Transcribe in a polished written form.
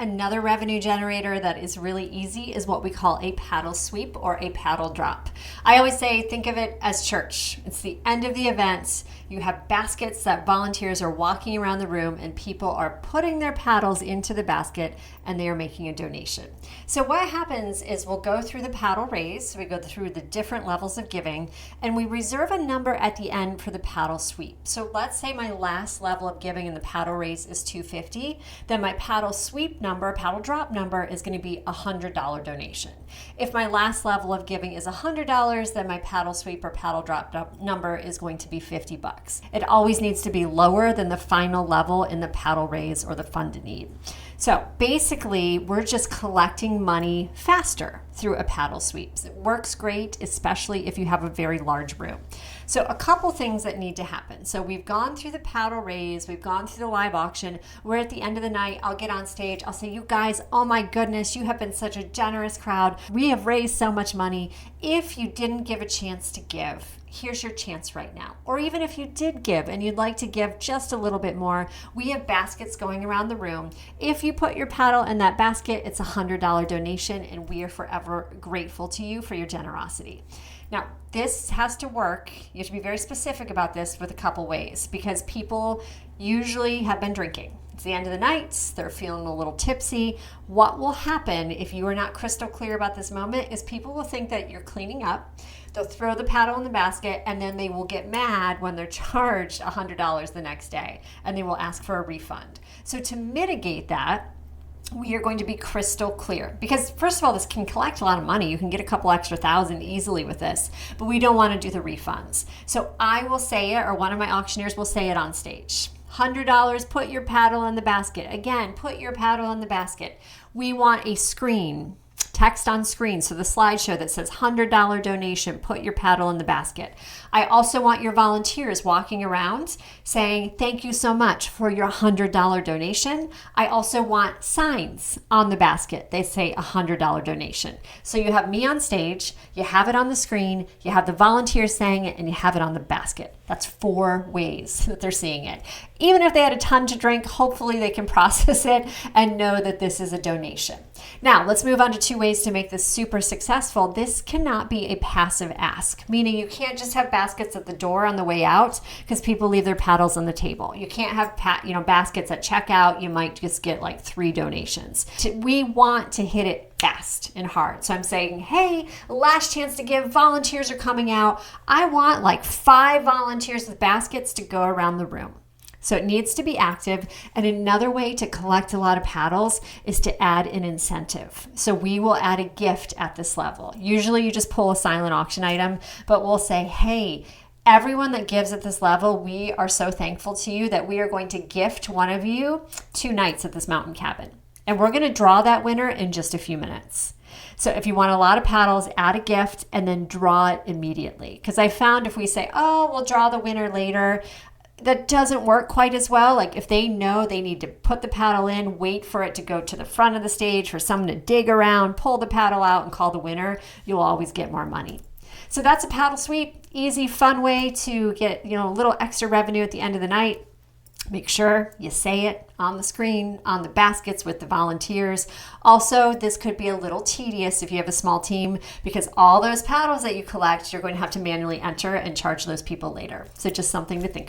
Another revenue generator that is really easy is what we call a paddle sweep or a paddle drop. I always say, think of it as church. It's the end of the event. You have baskets that volunteers are walking around the room and people are putting their paddles into the basket and they are making a donation. So what happens is we'll go through the paddle raise, we go through the different levels of giving, and we reserve a number at the end for the paddle sweep. So let's say my last level of giving in the paddle raise is $250, then my paddle sweep number, paddle drop number is going to be a $100 donation. If my last level of giving is $100, then my paddle sweep or paddle drop number is going to be $50. It always needs to be lower than the final level in the paddle raise or the fund to need. So basically, we're just collecting money faster through a paddle sweep. It works great, especially if you have a very large room. So a couple things that need to happen. So we've gone through the paddle raise, we've gone through the live auction. We're at the end of the night, I'll get on stage, I'll say, you guys, oh my goodness, you have been such a generous crowd. We have raised so much money. If you didn't give a chance to give, here's your chance right now. Or even if you did give and you'd like to give just a little bit more, we have baskets going around the room. If you put your paddle in that basket, it's a $100 donation and we are forever grateful to you for your generosity. Now, this has to work. You have to be very specific about this with a couple ways because people usually have been drinking. It's the end of the night, they're feeling a little tipsy. What will happen if you are not crystal clear about this moment is people will think that you're cleaning up. They'll throw the paddle in the basket and then they will get mad when they're charged $100 the next day and they will ask for a refund. So to mitigate that, we are going to be crystal clear because first of all, this can collect a lot of money. You can get a couple extra thousand easily with this, but we don't want to do the refunds. So I will say it, or one of my auctioneers will say it on stage. $100, put your paddle in the basket. Again, put your paddle in the basket. We want a screen, text on screen. So the slideshow that says $100 donation, put your paddle in the basket. I also want your volunteers walking around saying, thank you so much for your $100 donation. I also want signs on the basket. They say $100 donation. So you have me on stage, you have it on the screen, you have the volunteers saying it, and you have it on the basket. That's 4 ways that they're seeing it. Even if they had a ton to drink, hopefully they can process it and know that this is a donation. Now, let's move on to 2 ways to make this super successful. This cannot be a passive ask, meaning you can't just have baskets at the door on the way out because people leave their paddles on the table. You can't have baskets at checkout. You might just get like 3 donations. We want to hit it fast and hard. So I'm saying, hey, last chance to give, volunteers are coming out. I want like 5 volunteers with baskets to go around the room. So it needs to be active. And another way to collect a lot of paddles is to add an incentive. So we will add a gift at this level. Usually you just pull a silent auction item, but we'll say, hey, everyone that gives at this level, we are so thankful to you that we are going to gift one of you 2 nights at this mountain cabin. And we're going to draw that winner in just a few minutes. So if you want a lot of paddles, add a gift and then draw it immediately. Because I found if we say, oh, we'll draw the winner later, that doesn't work quite as well. Like if they know they need to put the paddle in, wait for it to go to the front of the stage, for someone to dig around, pull the paddle out and call the winner, you'll always get more money. So that's a paddle sweep. Easy, fun way to get, a little extra revenue at the end of the night. Make sure you say it on the screen, on the baskets with the volunteers. Also, this could be a little tedious if you have a small team because all those paddles that you collect, you're going to have to manually enter and charge those people later. So just something to think about.